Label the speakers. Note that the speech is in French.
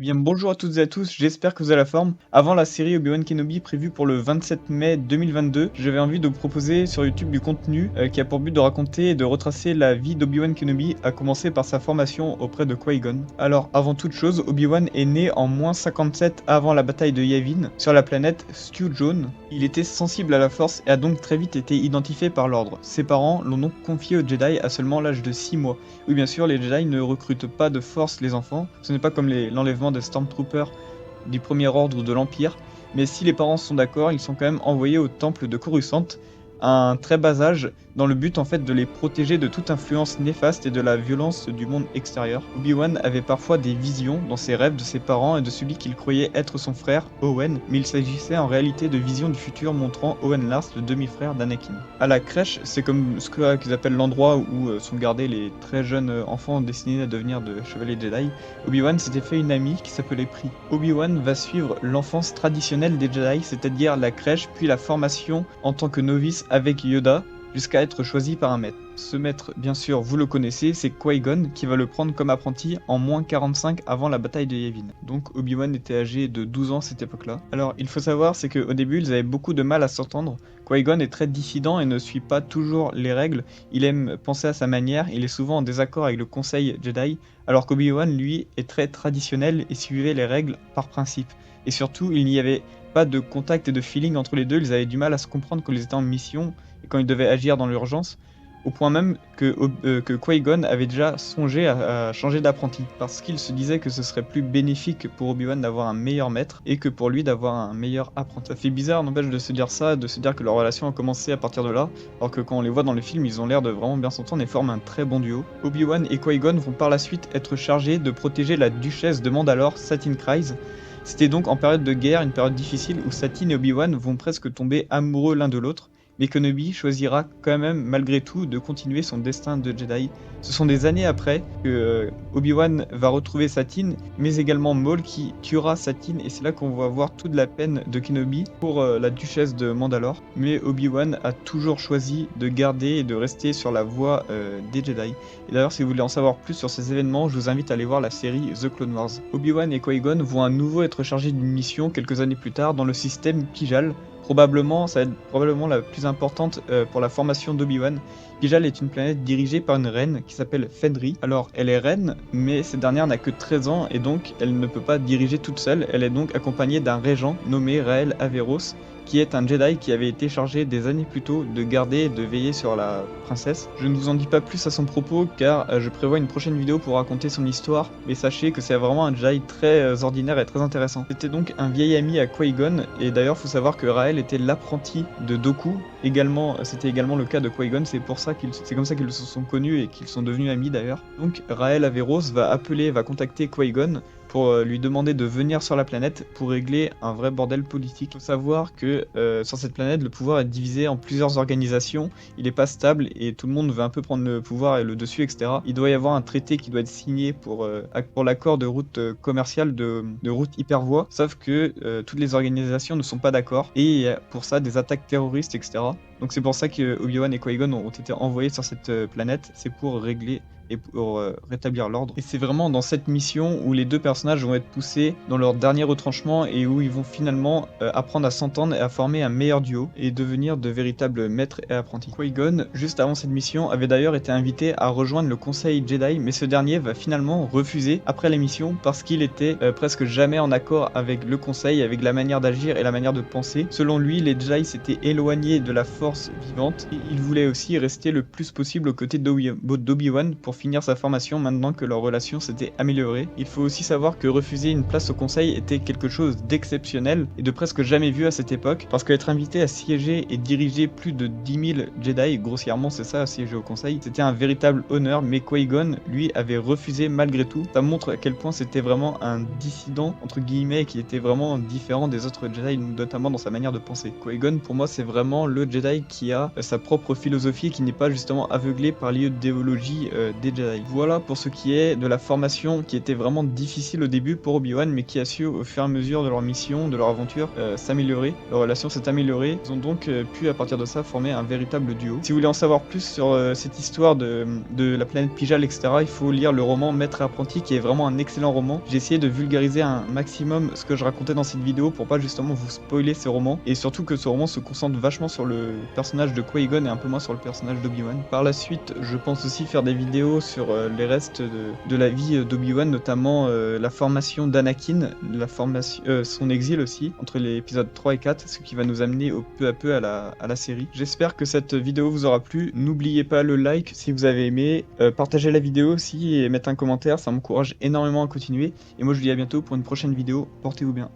Speaker 1: Eh bien, bonjour à toutes et à tous, j'espère que vous avez la forme. Avant la série Obi-Wan Kenobi prévue pour le 27 mai 2022, j'avais envie de vous proposer sur YouTube du contenu qui a pour but de raconter et de retracer la vie d'Obi-Wan Kenobi, à commencer par sa formation auprès de Qui-Gon. Alors, avant toute chose, Obi-Wan est né en -57 avant la bataille de Yavin, sur la planète Stew Jaune. Il était sensible à la Force et a donc très vite été identifié par l'Ordre. Ses parents l'ont donc confié aux Jedi à seulement l'âge de 6 mois. Oui, bien sûr, les Jedi ne recrutent pas de force les enfants, ce n'est pas comme l'enlèvement de Stormtroopers du premier ordre de l'Empire, mais si les parents sont d'accord, ils sont quand même envoyés au temple de Coruscant à un très bas âge, dans le but en fait de les protéger de toute influence néfaste et de la violence du monde extérieur. Obi-Wan avait parfois des visions dans ses rêves de ses parents et de celui qu'il croyait être son frère, Owen, mais il s'agissait en réalité de visions du futur montrant Owen Lars, le demi-frère d'Anakin. À la crèche, c'est comme ce qu'ils appellent l'endroit où sont gardés les très jeunes enfants destinés à devenir de chevaliers Jedi. Obi-Wan s'était fait une amie qui s'appelait Pri. Obi-Wan va suivre l'enfance traditionnelle des Jedi, c'est-à-dire la crèche puis la formation en tant que novice avec Yoda, jusqu'à être choisi par un maître. Ce maître, bien sûr, vous le connaissez, c'est Qui-Gon qui va le prendre comme apprenti en -45 avant la bataille de Yavin. Donc Obi-Wan était âgé de 12 ans à cette époque-là. Alors il faut savoir, c'est qu'au début ils avaient beaucoup de mal à s'entendre. Qui-Gon est très dissident et ne suit pas toujours les règles, il aime penser à sa manière, il est souvent en désaccord avec le conseil Jedi, alors qu'Obi-Wan lui est très traditionnel et suivait les règles par principe. Et surtout, il n'y avait pas de contact et de feeling entre les deux, ils avaient du mal à se comprendre quand ils étaient en mission et quand ils devaient agir dans l'urgence, au point même que Qui-Gon avait déjà songé à changer d'apprenti, parce qu'il se disait que ce serait plus bénéfique pour Obi-Wan d'avoir un meilleur maître et que pour lui d'avoir un meilleur apprenti. Ça fait bizarre, n'empêche, de se dire ça, de se dire que leur relation a commencé à partir de là, alors que quand on les voit dans le film, ils ont l'air de vraiment bien s'entendre et forment un très bon duo. Obi-Wan et Qui-Gon vont par la suite être chargés de protéger la duchesse de Mandalore, Satine Kryze. C'était donc en période de guerre, une période difficile où Satine et Obi-Wan vont presque tomber amoureux l'un de l'autre, mais Kenobi choisira quand même malgré tout de continuer son destin de Jedi. Ce sont des années après que Obi-Wan va retrouver Satine, mais également Maul qui tuera Satine, et c'est là qu'on va voir toute la peine de Kenobi pour la duchesse de Mandalore. Mais Obi-Wan a toujours choisi de garder et de rester sur la voie des Jedi. Et d'ailleurs, si vous voulez en savoir plus sur ces événements, je vous invite à aller voir la série The Clone Wars. Obi-Wan et Qui-Gon vont à nouveau être chargés d'une mission quelques années plus tard dans le système Kijal. Probablement, ça va être probablement la plus importante pour la formation d'Obi-Wan. Kijal est une planète dirigée par une reine qui s'appelle Fendry. Alors, elle est reine, mais cette dernière n'a que 13 ans et donc elle ne peut pas diriger toute seule. Elle est donc accompagnée d'un régent nommé Rael Averross, qui est un Jedi qui avait été chargé des années plus tôt de garder et de veiller sur la princesse. Je ne vous en dis pas plus à son propos car je prévois une prochaine vidéo pour raconter son histoire, mais sachez que c'est vraiment un Jedi très ordinaire et très intéressant. C'était donc un vieil ami à Qui-Gon, et d'ailleurs faut savoir que Rael était l'apprenti de Dooku. C'était également le cas de Qui-Gon, c'est comme ça qu'ils se sont connus et qu'ils sont devenus amis d'ailleurs. Donc Rael Averross va contacter Qui-Gon pour lui demander de venir sur la planète pour régler un vrai bordel politique. Il faut savoir que sur cette planète, le pouvoir est divisé en plusieurs organisations, il n'est pas stable et tout le monde veut un peu prendre le pouvoir et le dessus, etc. Il doit y avoir un traité qui doit être signé pour l'accord de route commerciale de route hypervoie, sauf que toutes les organisations ne sont pas d'accord et il y a pour ça des attaques terroristes, etc. Donc c'est pour ça que Obi-Wan et Qui-Gon ont été envoyés sur cette planète, c'est pour régler et pour rétablir l'ordre. Et c'est vraiment dans cette mission où les deux personnages vont être poussés dans leur dernier retranchement et où ils vont finalement apprendre à s'entendre et à former un meilleur duo et devenir de véritables maîtres et apprentis. Qui-Gon, juste avant cette mission, avait d'ailleurs été invité à rejoindre le Conseil Jedi, mais ce dernier va finalement refuser après la mission parce qu'il était presque jamais en accord avec le Conseil, avec la manière d'agir et la manière de penser. Selon lui, les Jedi s'étaient éloignés de la force vivante et il voulait aussi rester le plus possible aux côtés d'Obi-Wan pour finir sa formation maintenant que leur relation s'était améliorée. Il faut aussi savoir que refuser une place au conseil était quelque chose d'exceptionnel et de presque jamais vu à cette époque, parce qu'être invité à siéger et diriger plus de 10 000 Jedi, grossièrement c'est ça, siéger au conseil, c'était un véritable honneur, mais Qui-Gon, lui, avait refusé malgré tout. Ça montre à quel point c'était vraiment un dissident, entre guillemets, qui était vraiment différent des autres Jedi, notamment dans sa manière de penser. Qui-Gon, pour moi, c'est vraiment le Jedi qui a sa propre philosophie et qui n'est pas justement aveuglé par l'idéologie des des Jedi. Voilà pour ce qui est de la formation qui était vraiment difficile au début pour Obi-Wan, mais qui a su au fur et à mesure de leur mission, de leur aventure, s'améliorer. Leur relation s'est améliorée. Ils ont donc pu à partir de ça former un véritable duo. Si vous voulez en savoir plus sur cette histoire de la planète Pijal, etc., il faut lire le roman Maître et Apprenti, qui est vraiment un excellent roman. J'ai essayé de vulgariser un maximum ce que je racontais dans cette vidéo pour pas justement vous spoiler ce roman, et surtout que ce roman se concentre vachement sur le personnage de Qui-Gon et un peu moins sur le personnage d'Obi-Wan. Par la suite, je pense aussi faire des vidéos sur les restes de la vie d'Obi-Wan, notamment la formation d'Anakin, son exil aussi, entre les épisodes 3 et 4, ce qui va nous amener peu à peu à la série. J'espère que cette vidéo vous aura plu. N'oubliez pas le like si vous avez aimé, partagez la vidéo aussi et mettez un commentaire, ça m'encourage énormément à continuer. Et moi je vous dis à bientôt pour une prochaine vidéo, portez-vous bien.